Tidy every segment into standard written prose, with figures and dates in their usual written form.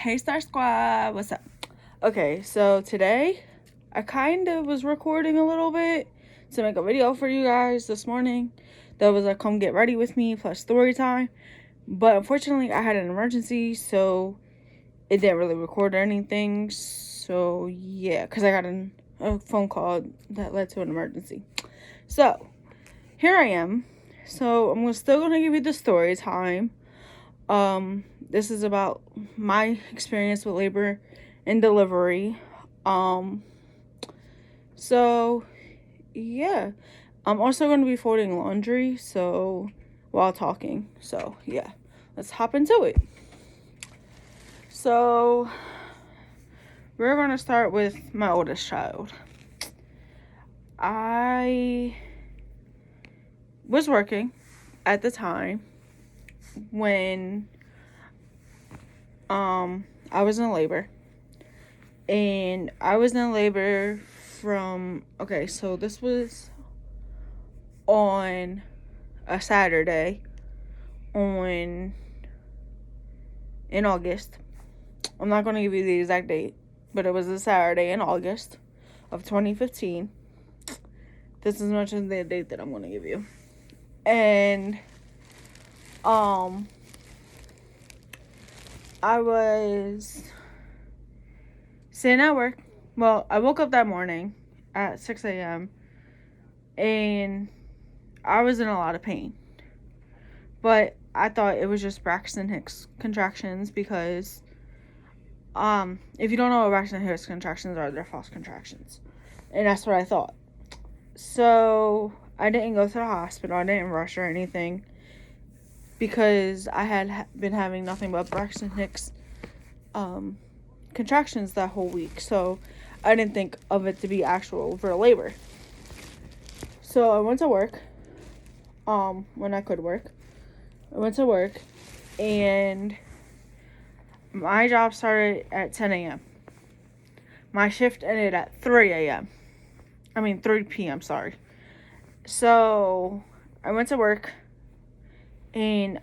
Hey Star Squad, what's up? Okay, so today I kind of was recording a little bit to make a video for you guys this morning. That was a come get ready with me plus story time. But unfortunately I had an emergency, so it didn't really record or anything. So yeah, because I got a phone call that led to an emergency. So here I am. So I'm still going to give you the story time. This is about my experience with labor and delivery. So yeah, I'm also going to be folding laundry, so while talking. So yeah, let's hop into it. So we're going to start with my oldest child. I was working at the time when I was in labor, and I was in labor from, okay, so this was on a Saturday in August. I'm not going to give you the exact date, but it was a Saturday in August of 2015. This is much as the date that I'm going to give you. And I was sitting at work. Well, I woke up that morning at 6 a.m. and I was in a lot of pain. But I thought it was just Braxton Hicks contractions because if you don't know what Braxton Hicks contractions are, they're false contractions. And that's what I thought. So I didn't go to the hospital. I didn't rush or anything because I had been having nothing but Braxton Hicks contractions that whole week. So I didn't think of it to be actual for labor. So I went to work when I could work. I went to work, and my job started at 10 a.m. My shift ended at 3 a.m. 3 p.m., sorry. So I went to work, and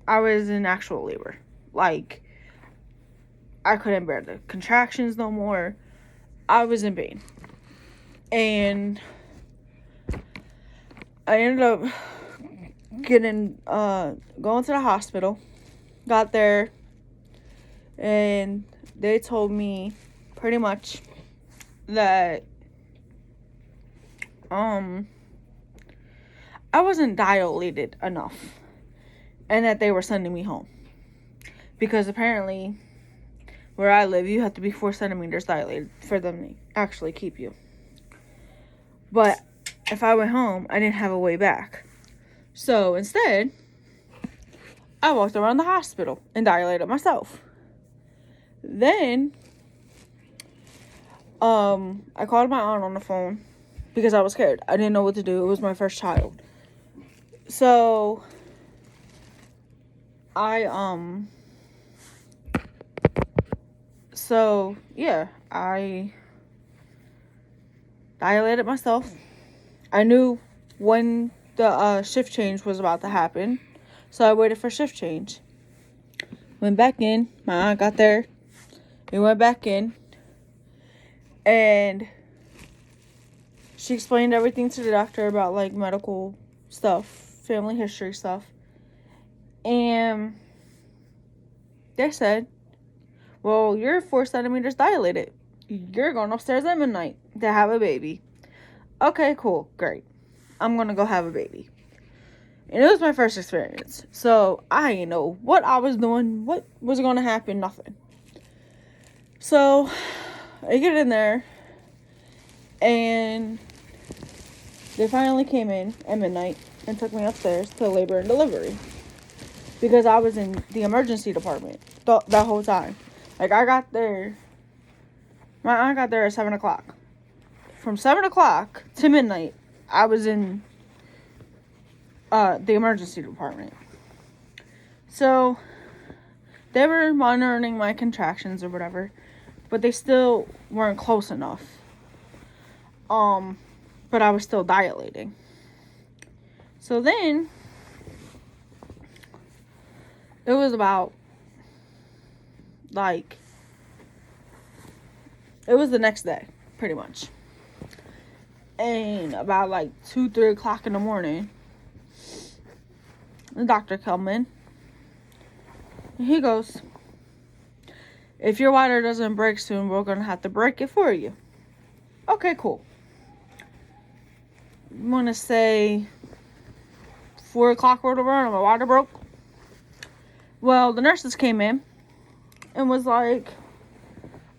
I was in actual labor. Like, I couldn't bear the contractions no more. I was in pain. And I ended up going to the hospital. Got there, and they told me pretty much that I wasn't dilated enough, and that they were sending me home because apparently where I live you have to be 4 centimeters dilated for them to actually keep you. But if I went home, I didn't have a way back. So instead, I walked around the hospital and dilated myself. Then, I called my aunt on the phone because I was scared. I didn't know what to do. It was my first child. So, I dilated myself. I knew when the shift change was about to happen, so I waited for shift change. Went back in. My aunt got there. We went back in, and she explained everything to the doctor about like medical stuff, family history stuff, and they said, well, you're 4 centimeters dilated. You're going upstairs at midnight to have a baby. Okay, cool, great. I'm gonna go have a baby. And it was my first experience. So I didn't know what I was doing, what was gonna happen, nothing. So I get in there, and they finally came in at midnight and took me upstairs to labor and delivery because I was in the emergency department that whole time. Like, my aunt got there at 7 o'clock. From 7 o'clock to midnight, I was in the emergency department. So they were monitoring my contractions or whatever, but they still weren't close enough. But I was still dilating. So then it was about Like, it was the next day, pretty much. And about like 2, 3 o'clock in the morning, the doctor come in. And he goes, if your water doesn't break soon, we're going to have to break it for you. Okay, cool. I'm going to say 4 o'clock or whatever, and my water broke. Well, the nurses came in and was like,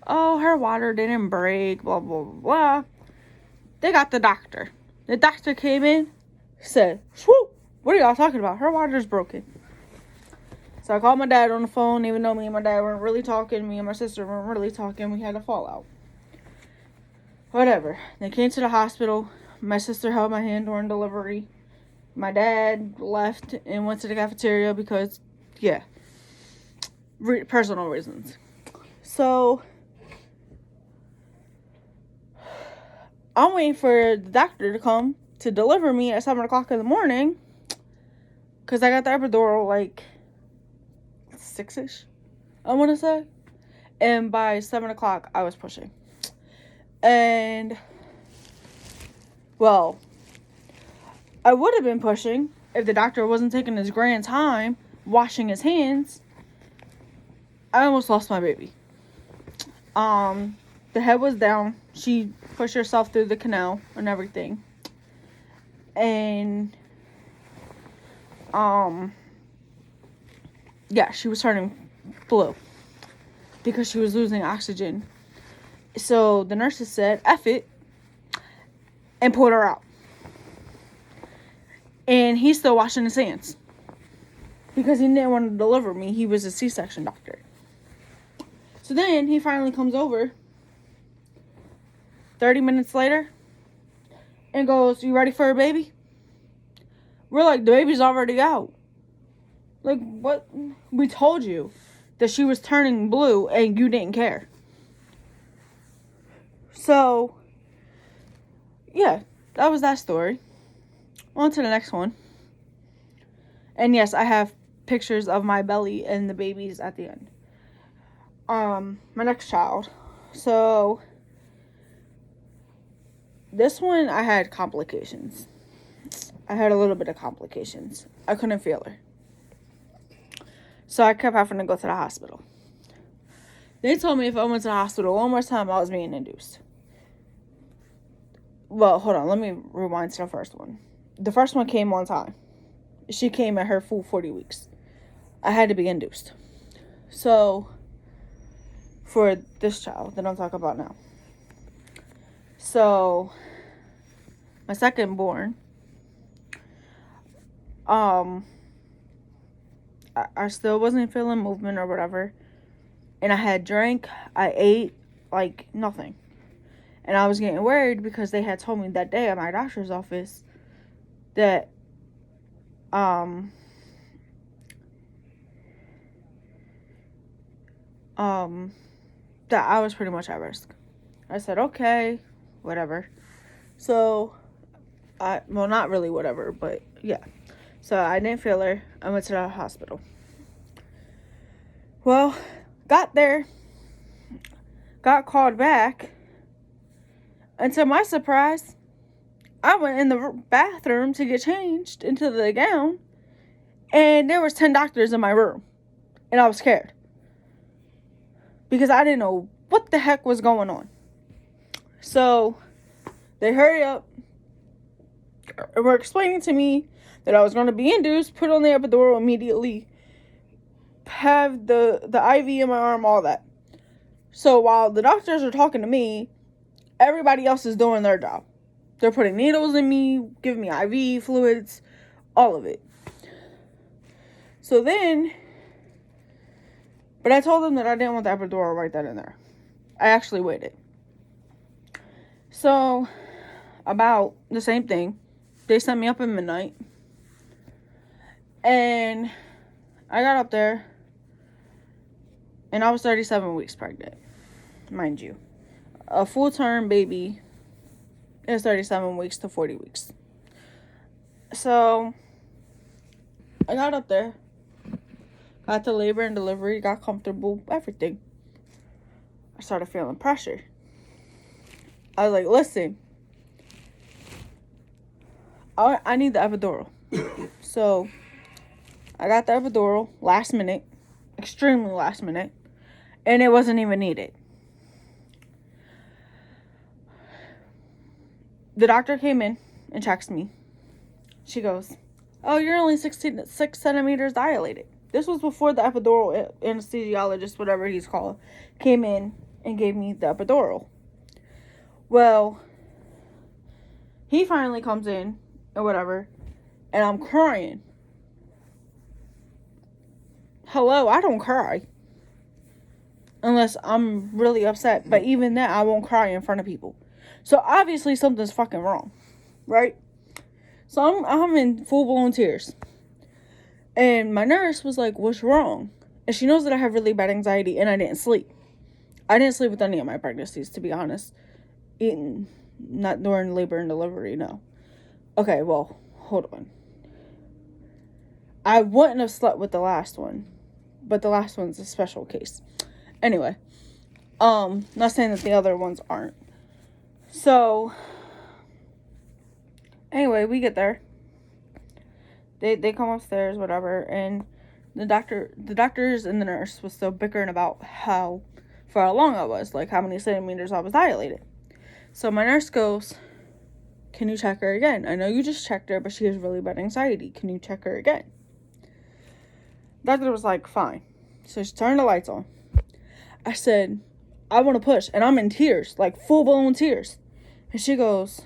oh, her water didn't break, blah, blah, blah, blah. They got the doctor. The doctor came in, said, swoop, what are y'all talking about? Her water's broken. So I called my dad on the phone, even though me and my dad weren't really talking. Me and my sister weren't really talking. We had a fallout. Whatever. They came to the hospital. My sister held my hand during delivery. My dad left and went to the cafeteria because, yeah, personal reasons. So I'm waiting for the doctor to come to deliver me at 7 o'clock in the morning because I got the epidural like 6-ish, I want to say. And by 7 o'clock, I was pushing. And, well, I would have been pushing if the doctor wasn't taking his grand time washing his hands. I almost lost my baby. The head was down. She pushed herself through the canal and everything. And, yeah, she was turning blue because she was losing oxygen. So the nurses said, F it, and pulled her out. And he's still washing his hands because he didn't want to deliver me. He was a C-section doctor. So then he finally comes over 30 minutes later and goes, you ready for a baby? We're like, the baby's already out. Like, what? We told you that she was turning blue and you didn't care. So, yeah, that was that story. On to the next one. And yes, I have pictures of my belly and the babies at the end. My next child. So, this one I had complications. I had a little bit of complications. I couldn't feel her. So I kept having to go to the hospital. They told me if I went to the hospital one more time, I was being induced. Well, hold on. Let me rewind to the first one. The first one came on time. She came at her full 40 weeks. I had to be induced. So, for this child that I'm talking about now. So, my second born, I still wasn't feeling movement or whatever. And I had drank, I ate, like, nothing. And I was getting worried because they had told me that day at my doctor's office that, that I was pretty much at risk. I said, okay, whatever. So, well, not really whatever, but yeah. So, I didn't feel her. I went to the hospital. Well, got there, got called back, and to my surprise, I went in the bathroom to get changed into the gown, and there was 10 doctors in my room, and I was scared because I didn't know what the heck was going on. So they hurry up and were explaining to me that I was going to be induced, put on the epidural immediately, have the IV in my arm, all that. So while the doctors are talking to me, everybody else is doing their job. They're putting needles in me, giving me IV fluids, all of it. So then, but I told them that I didn't want the epidural right then and there. I actually waited. So, about the same thing, they sent me up at midnight. And I got up there, and I was 37 weeks pregnant, mind you. A full-term baby is 37 weeks to 40 weeks. So, I got up there, Got to labor and delivery, got comfortable, everything. I started feeling pressure. I was like, listen, I need the epidural. So I got the epidural last minute, extremely last minute, and it wasn't even needed. The doctor came in and checks me. She goes, oh, you're only 6 centimeters dilated. This was before the epidural anesthesiologist, whatever he's called, came in and gave me the epidural. Well, he finally comes in or whatever, and I'm crying. Hello, I don't cry. Unless I'm really upset. But even then, I won't cry in front of people. So obviously something's fucking wrong. Right? So I'm in full-blown tears. And my nurse was like, what's wrong? And she knows that I have really bad anxiety and I didn't sleep. I didn't sleep with any of my pregnancies, to be honest. Not during labor and delivery, no. Okay, well, hold on. I wouldn't have slept with the last one. But the last one's a special case. Anyway. Not saying that the other ones aren't. So, anyway, we get there. They come upstairs, whatever, and the doctors and the nurse was still bickering about how far along I was, like how many centimeters I was dilated. So my nurse goes, can you check her again? I know you just checked her, but she has really bad anxiety. Can you check her again? Doctor was like, fine. So she turned the lights on. I said, I want to push, and I'm in tears, like full-blown tears. And she goes,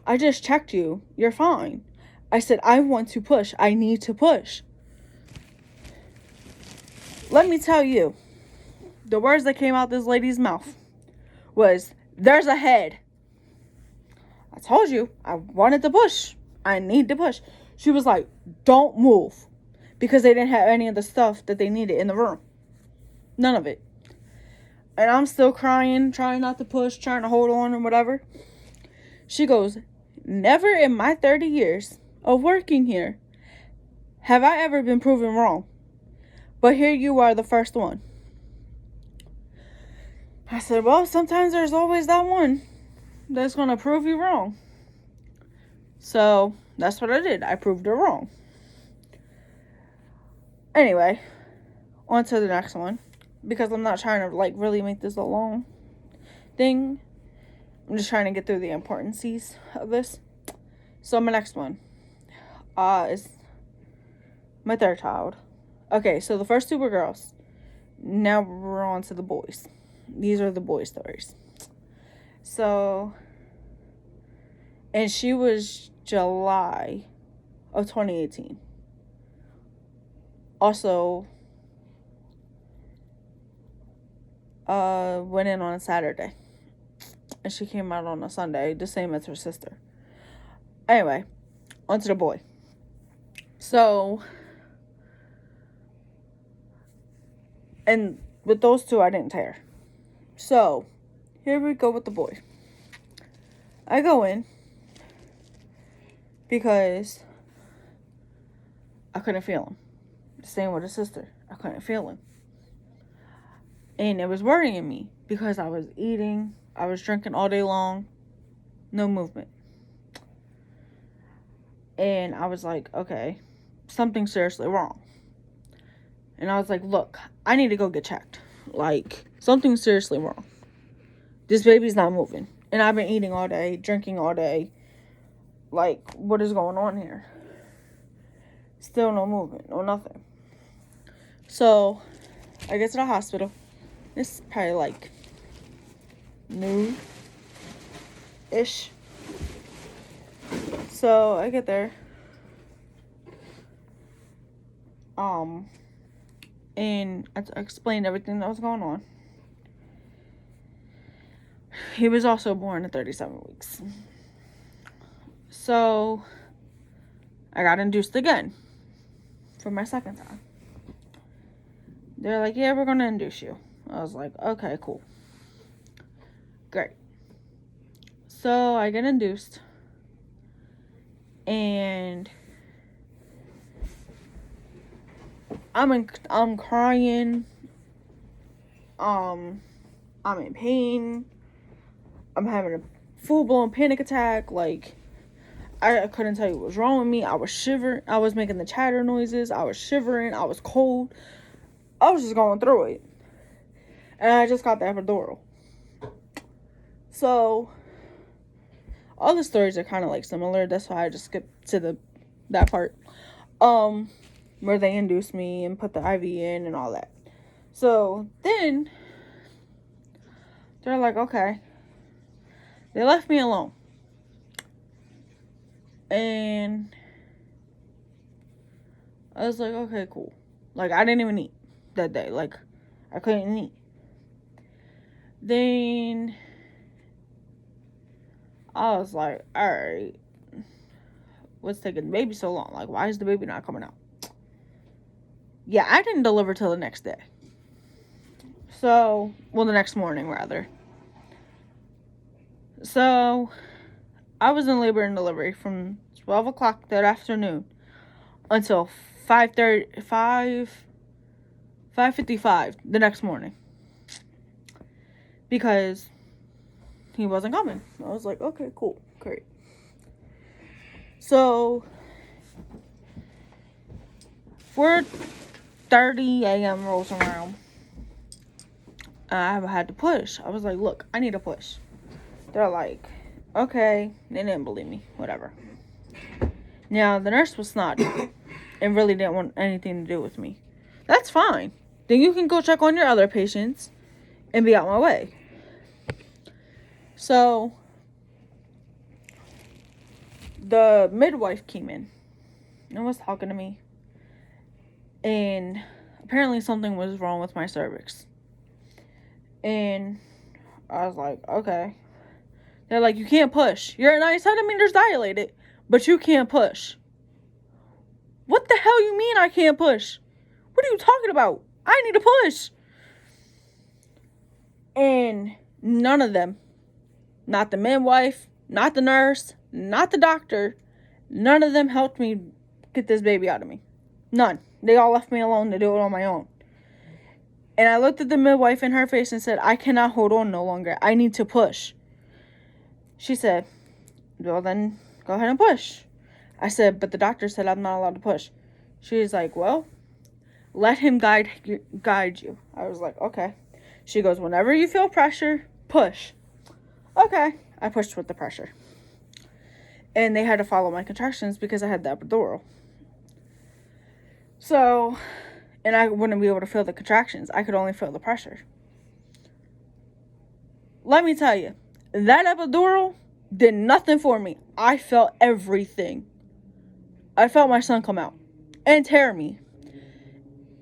I just checked you. You're fine. I said, I want to push. I need to push. Let me tell you, the words that came out this lady's mouth was, there's a head. I told you, I wanted to push. I need to push. She was like, don't move. Because they didn't have any of the stuff that they needed in the room. None of it. And I'm still crying, trying not to push, trying to hold on and whatever. She goes, never in my 30 years of working here have I ever been proven wrong. But here you are, the first one. I said, well, sometimes there's always that one that's going to prove you wrong. So that's what I did. I proved her wrong. Anyway, on to the next one. Because I'm not trying to, like, really make this a long thing. I'm just trying to get through the importancies of this. So my next one is my third child. Okay, so the first two were girls. Now we're on to the boys. These are the boy stories. So, and she was July of 2018. Also, went in on a Saturday. And she came out on a Sunday, the same as her sister. Anyway, on to the boy. So, and with those two, I didn't tear. So, here we go with the boy. I go in because I couldn't feel him. Same with his sister. I couldn't feel him. And it was worrying me because I was eating, I was drinking all day long, no movement. And I was like, okay, something's seriously wrong. And I was like, look, I need to go get checked. Like, something's seriously wrong. This baby's not moving. And I've been eating all day, drinking all day. Like, what is going on here? Still no movement, no nothing. So, I get to the hospital. It's probably like noon-ish. So, I get there. And I explained everything that was going on. He was also born at 37 weeks. So, I got induced again for my second time. They're like, yeah, we're going to induce you. I was like, okay, cool. Great. So, I get induced. And I'm crying. I'm in pain. I'm having a full-blown panic attack. Like, I couldn't tell you what was wrong with me. I was shivering. I was making the chatter noises. I was shivering. I was cold. I was just going through it. And I just got the epidural. So, all the stories are kind of like similar. That's why I just skipped to that part. Where they induced me and put the IV in and all that. So, then, they're like, okay. They left me alone. And I was like, okay, cool. Like, I didn't even eat that day. Like, I couldn't eat. Then I was like, alright, what's taking the baby so long? Like, why is the baby not coming out? Yeah, I didn't deliver till the next day. So, well, the next morning, rather. So, I was in labor and delivery from 12 o'clock that afternoon until 5:55 the next morning. Because he wasn't coming. I was like, okay, cool, great. So, 4:30 a.m. rolls around. I had to push. I was like, look, I need to push. They're like, okay. They didn't believe me. Whatever. Now, the nurse was snotty and really didn't want anything to do with me. That's fine. Then you can go check on your other patients and be out my way. So, the midwife came in and was talking to me. And apparently something was wrong with my cervix. And I was like, okay. They're like, you can't push. You're at 9 centimeters dilated, but you can't push. What the hell you mean I can't push? What are you talking about? I need to push. And none of them, not the midwife, not the nurse, not the doctor, none of them helped me get this baby out of me. None. They all left me alone to do it on my own. And I looked at the midwife in her face and said, I cannot hold on no longer. I need to push. She said, well, then go ahead and push. I said, but the doctor said I'm not allowed to push. She's like, well, let him guide you. I was like, okay. She goes, whenever you feel pressure, push. Okay. I pushed with the pressure. And they had to follow my contractions because I had the epidural. So, and I wouldn't be able to feel the contractions. I could only feel the pressure. Let me tell you, that epidural did nothing for me. I felt everything. I felt my son come out and tear me.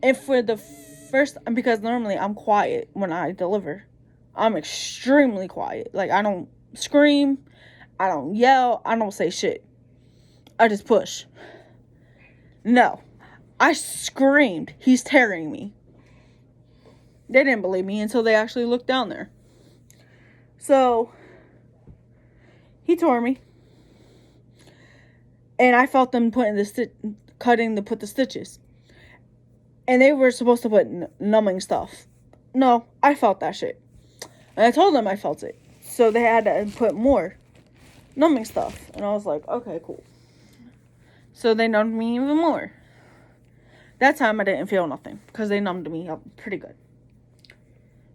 And for the first, because normally I'm quiet when I deliver. I'm extremely quiet. Like, I don't scream. I don't yell. I don't say shit. I just push. No. I screamed, he's tearing me. They didn't believe me until they actually looked down there. So, he tore me. And I felt them putting put the stitches. And they were supposed to put numbing stuff. No, I felt that shit. And I told them I felt it. So they had to put more numbing stuff. And I was like, okay, cool. So they numbed me even more. That time I didn't feel nothing because they numbed me up pretty good.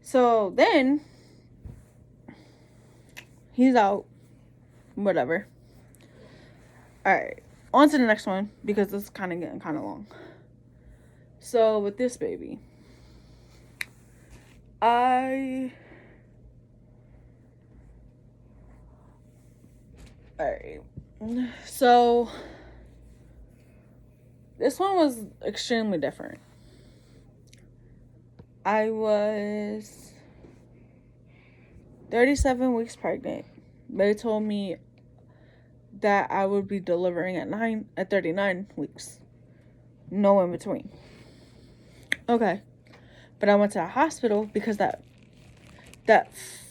So then he's out. Whatever. Alright. On to the next one because this is kind of getting kind of long. So with this baby, alright. So this one was extremely different. I was 37 weeks pregnant. They told me that I would be delivering at 39 weeks. No in between. Okay. But I went to a hospital because that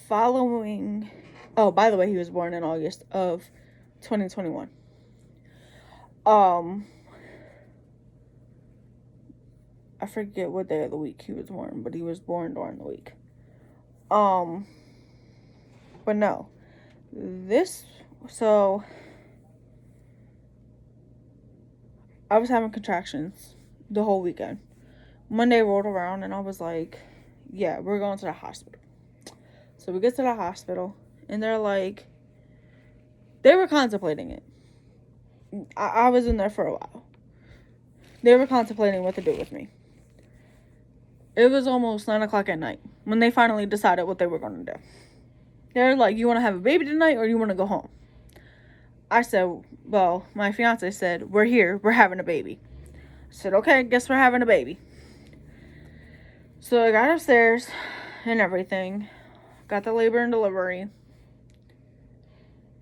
following... Oh, by the way, he was born in August of 2021. I forget what day of the week he was born, but he was born during the week. But no. So I was having contractions the whole weekend. Monday rolled around and I was like, yeah, we're going to the hospital. So we get to the hospital and they're like, they were contemplating it. I was in there for a while. They were contemplating what to do with me. It was almost 9 o'clock at night when they finally decided what they were going to do. They're like, you want to have a baby tonight or you want to go home? I said, well, my fiance said, we're here, we're having a baby. I said, okay, guess we're having a baby. So I got upstairs and everything. Got the labor and delivery.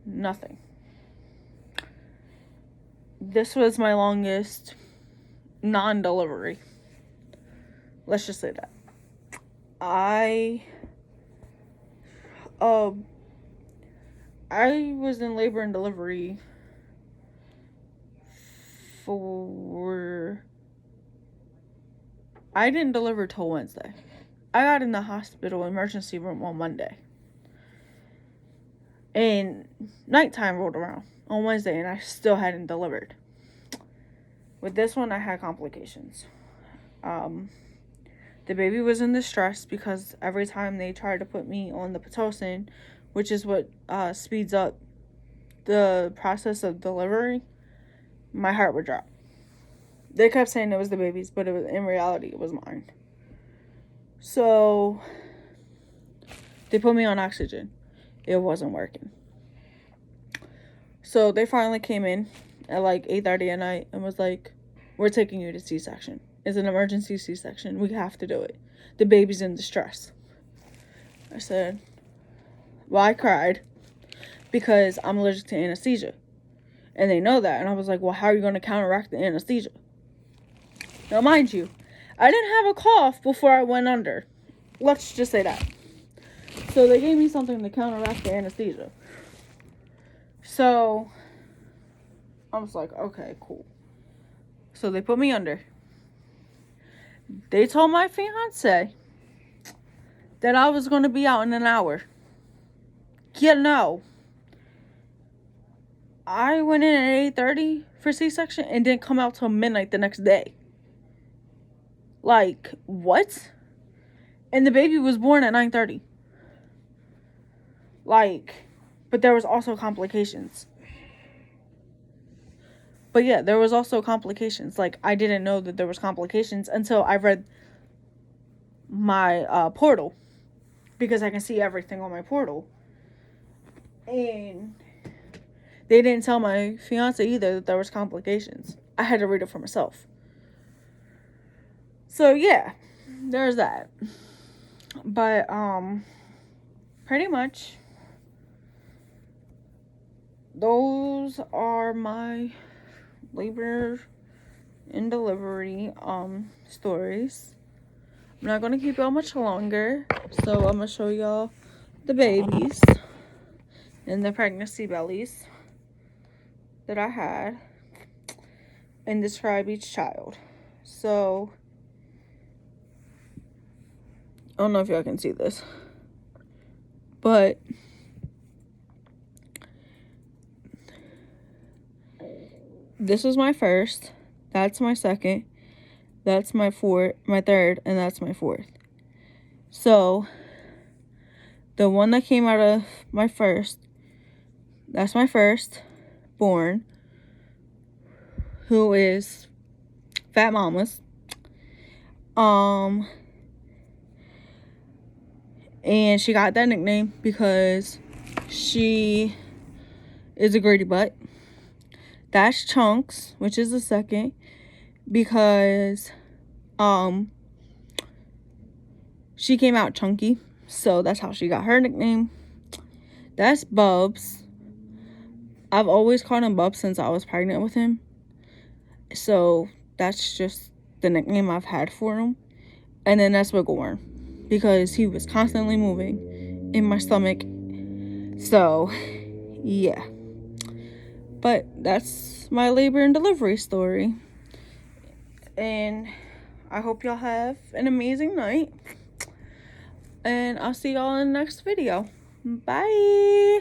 Nothing. This was my longest non-delivery. Let's just say that. I was in labor and delivery I didn't deliver till Wednesday. I got in the hospital emergency room on Monday. And nighttime rolled around on Wednesday and I still hadn't delivered. With this one, I had complications. The baby was in distress because every time they tried to put me on the Pitocin, which is what speeds up the process of delivery, my heart would drop. They kept saying it was the baby's, but in reality, it was mine. So they put me on oxygen. It wasn't working. So they finally came in at like 8:30 at night and was like, we're taking you to C-section. It's an emergency C-section. We have to do it. The baby's in distress. I said, well, I cried because I'm allergic to anesthesia. And they know that. And I was like, well, how are you going to counteract the anesthesia? Now, mind you, I didn't have a cough before I went under. Let's just say that. So they gave me something to counteract the anesthesia. So I was like, okay, cool. So they put me under. They told my fiance that I was going to be out in an hour. Yeah, no. I went in at 8:30 for C-section and didn't come out till midnight the next day. Like, what? And the baby was born at 9:30. Like, but there was also complications. But yeah, there was also complications. Like, I didn't know that there was complications until I read my portal. Because I can see everything on my portal. And they didn't tell my fiance either that there was complications. I had to read it for myself. So yeah, there's that. But pretty much those are my labor and delivery stories. I'm not gonna keep y'all much longer, so I'm gonna show y'all the babies and the pregnancy bellies that I had and describe each child. So I don't know if y'all can see this, but this is my first, that's my second, that's my third, and that's my fourth. So the one that came out of my first, that's my first born, who is Fat Mamas. And she got that nickname because she is a Grady butt. That's Chunks, which is the second, because she came out chunky, so that's how she got her nickname. That's Bubs. I've always called him Bubs since I was pregnant with him, so that's just the nickname I've had for him. And then that's Wigglworm, because he was constantly moving in my stomach. So yeah, but that's my labor and delivery story. And I hope y'all have an amazing night. And I'll see y'all in the next video. Bye.